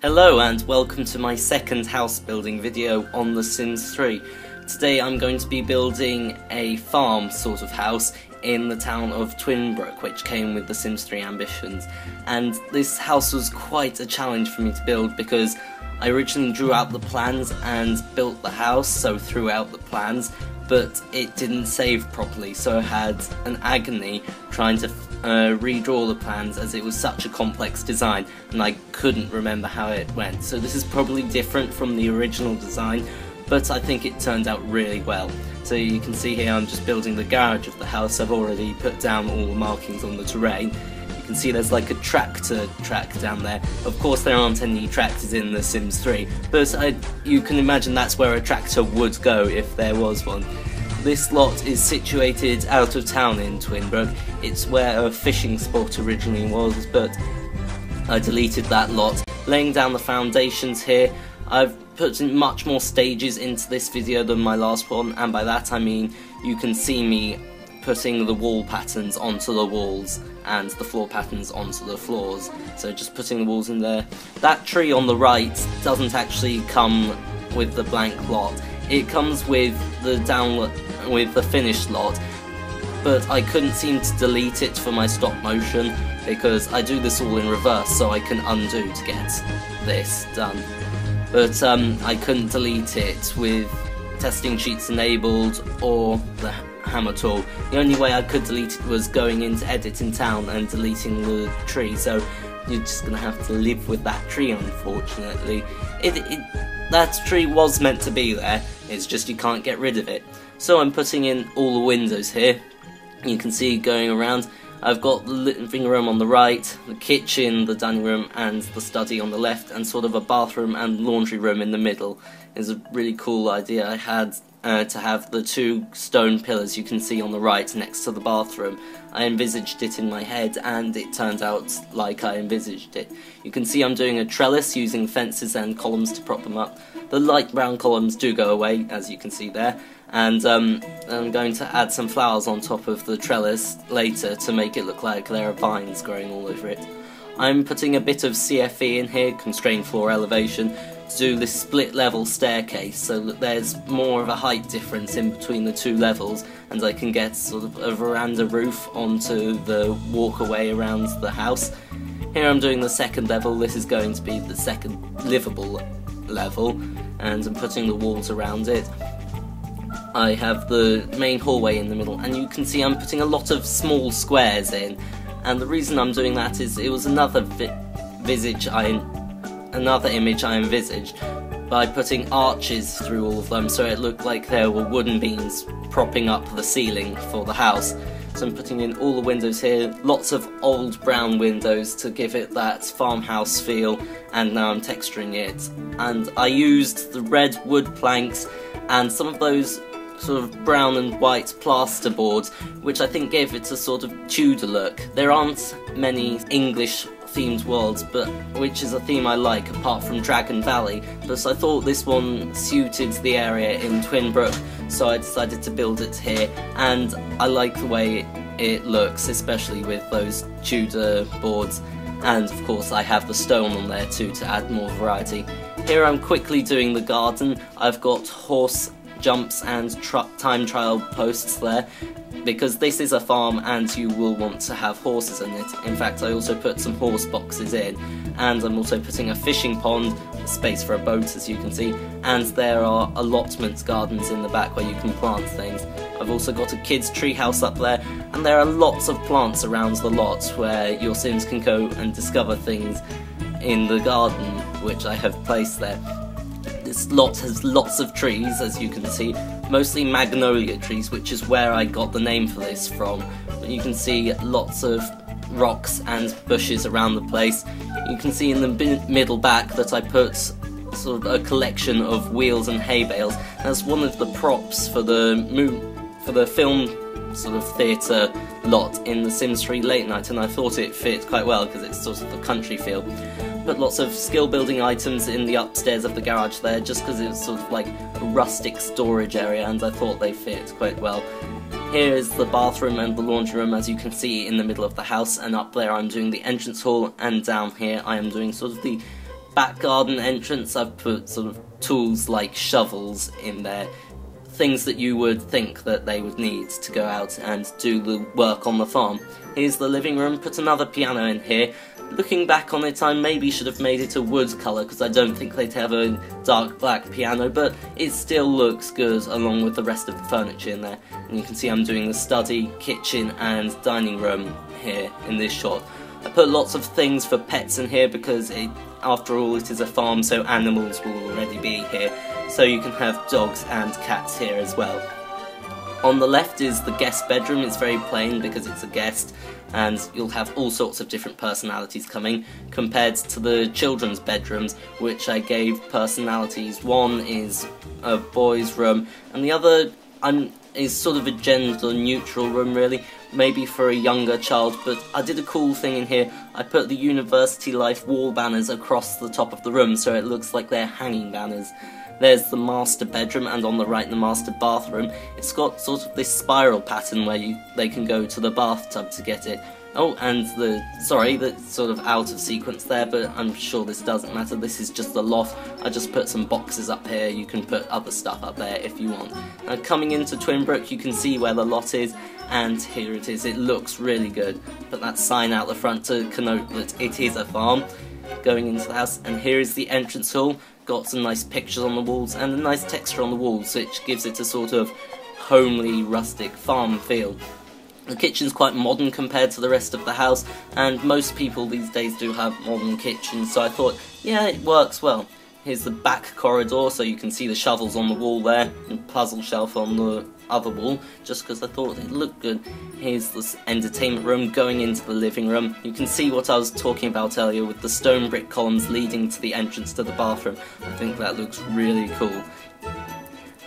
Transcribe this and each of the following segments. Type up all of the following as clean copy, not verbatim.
Hello and welcome to my second house building video on The Sims 3. Today I'm going to be building a farm sort of house in the town of Twinbrook, which came with The Sims 3 ambitions. And this house was quite a challenge for me to build because I originally drew out the plans and built the house, so threw out the plans, but it didn't save properly, so I had an agony trying to redraw the plans as it was such a complex design and I couldn't remember how it went. So this is probably different from the original design, but I think it turned out really well. So you can see here I'm just building the garage of the house. I've already put down all the markings on the terrain. You can see there's like a tractor track down there. Of course there aren't any tractors in The Sims 3, but you can imagine that's where a tractor would go if there was one. This lot is situated out of town in Twinbrook. It's where a fishing spot originally was, but I deleted that lot. Laying down the foundations here, I've put in much more stages into this video than my last one, and by that I mean you can see me putting the wall patterns onto the walls and the floor patterns onto the floors. So just putting the walls in there. That tree on the right doesn't actually come with the blank lot. It comes with the finished lot, but I couldn't seem to delete it for my stop motion because I do this all in reverse so I can undo to get this done. But I couldn't delete it with testing sheets enabled or the hammer tool. The only way I could delete it was going into edit in town and deleting the tree, so you're just gonna have to live with that tree, unfortunately. That tree was meant to be there, it's just you can't get rid of it. So I'm putting in all the windows here. You can see going around, I've got the living room on the right, the kitchen, the dining room and the study on the left, and sort of a bathroom and laundry room in the middle. It's a really cool idea I had to have the two stone pillars you can see on the right next to the bathroom. I envisaged it in my head and it turned out like I envisaged it. You can see I'm doing a trellis using fences and columns to prop them up. The light brown columns do go away, as you can see there, and I'm going to add some flowers on top of the trellis later to make it look like there are vines growing all over it. I'm putting a bit of CFE in here, constrained floor elevation, to do this split level staircase so that there's more of a height difference in between the two levels and I can get sort of a veranda roof onto the walkway around the house. Here I'm doing the second level. This is going to be the second livable level and I'm putting the walls around it. I have the main hallway in the middle and you can see I'm putting a lot of small squares in, and the reason I'm doing that is it was another image I envisaged by putting arches through all of them so it looked like there were wooden beams propping up the ceiling for the house. So I'm putting in all the windows here, lots of old brown windows to give it that farmhouse feel, and now I'm texturing it. And I used the red wood planks and some of those sort of brown and white plasterboards, which I think gave it a sort of Tudor look. There aren't many English themed worlds, but which is a theme I like apart from Dragon Valley, but I thought this one suited the area in Twinbrook, so I decided to build it here, and I like the way it looks, especially with those Tudor boards, and of course I have the stone on there too to add more variety. Here I'm quickly doing the garden. I've got horse jumps and time trial posts there, because this is a farm and you will want to have horses in it. In fact, I also put some horse boxes in, and I'm also putting a fishing pond, space for a boat as you can see, and there are allotment gardens in the back where you can plant things. I've also got a kids' tree house up there, and there are lots of plants around the lot where your Sims can go and discover things in the garden, which I have placed there. This lot has lots of trees, as you can see, mostly Magnolia trees, which is where I got the name for this from. But you can see lots of rocks and bushes around the place. You can see in the middle back that I put sort of a collection of wheels and hay bales. That's one of the props for the film sort of theatre lot in The Sims 3 Late Night, and I thought it fit quite well because it's sort of the country feel. Put lots of skill building items in the upstairs of the garage there just because it's sort of like a rustic storage area and I thought they fit quite well. Here is the bathroom and the laundry room, as you can see, in the middle of the house, and up there I'm doing the entrance hall, and down here I am doing sort of the back garden entrance I've put sort of tools like shovels in there, things that you would think that they would need to go out and do the work on the farm. Here's the living room, put another piano in here. Looking back on it, I maybe should have made it a wood colour because I don't think they'd have a dark black piano, but it still looks good along with the rest of the furniture in there. And you can see I'm doing the study, kitchen and dining room here in this shot. I put lots of things for pets in here because after all it is a farm, so animals will already be here, so you can have dogs and cats here as well. On the left is the guest bedroom. It's very plain because it's a guest, and you'll have all sorts of different personalities coming, compared to the children's bedrooms, which I gave personalities. One is a boy's room, and the other is sort of a gender neutral room really, maybe for a younger child, but I did a cool thing in here. I put the University Life wall banners across the top of the room so it looks like they're hanging banners. There's the master bedroom, and on the right the master bathroom. It's got sort of this spiral pattern where they can go to the bathtub to get it. Oh, and that's sort of out of sequence there, but I'm sure this doesn't matter. This is just the loft. I just put some boxes up here. You can put other stuff up there if you want. Now, coming into Twinbrook, you can see where the lot is, and here it is. It looks really good. Put that sign out the front to connote that it is a farm. Going into the house, and here is the entrance hall. Got some nice pictures on the walls and a nice texture on the walls, which gives it a sort of homely, rustic farm feel. The kitchen's quite modern compared to the rest of the house, and most people these days do have modern kitchens, so I thought, yeah, it works well. Here's the back corridor, so you can see the shovels on the wall there, and puzzle shelf on the other wall, just because I thought it looked good. Here's the entertainment room going into the living room. You can see what I was talking about earlier with the stone brick columns leading to the entrance to the bathroom. I think that looks really cool.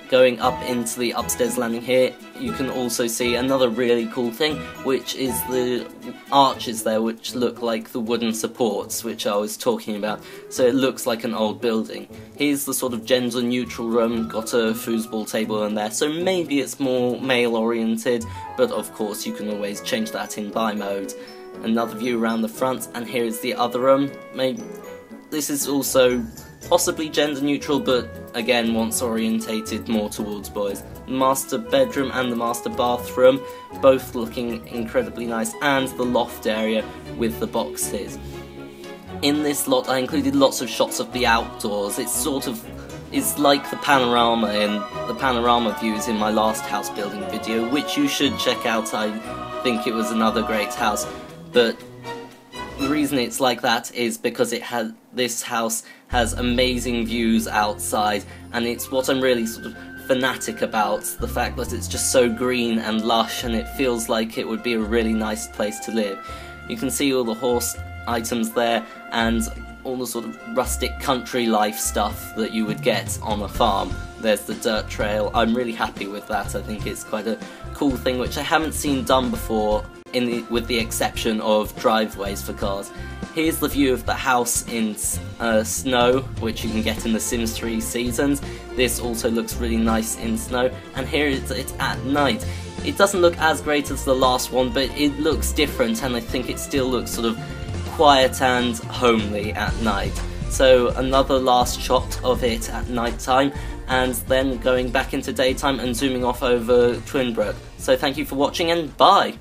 Going up into the upstairs landing here, you can also see another really cool thing, which is the arches there, which look like the wooden supports which I was talking about, so it looks like an old building. Here's the sort of gender neutral room, got a foosball table in there, so maybe it's more male oriented, but of course you can always change that in buy mode. Another view around the front, and here is the other room. This is also possibly gender neutral, but again once orientated more towards boys. The master bedroom and the master bathroom, both looking incredibly nice, and the loft area with the boxes. In this lot I included lots of shots of the outdoors. It's like the panorama in the panorama views in my last house building video, which you should check out. I think it was another great house, but the reason it's like that is because this house has amazing views outside, and it's what I'm really sort of fanatic about, the fact that it's just so green and lush, and it feels like it would be a really nice place to live. You can see all the horse items there, and all the sort of rustic country life stuff that you would get on a farm. There's the dirt trail. I'm really happy with that. I think it's quite a cool thing which I haven't seen done before, with the exception of driveways for cars. Here's the view of the house in snow, which you can get in the Sims 3 seasons. This also looks really nice in snow, and here it's at night. It doesn't look as great as the last one, but it looks different, and I think it still looks sort of quiet and homely at night. So another last shot of it at night time, and then going back into daytime and zooming off over Twinbrook. So thank you for watching, and bye!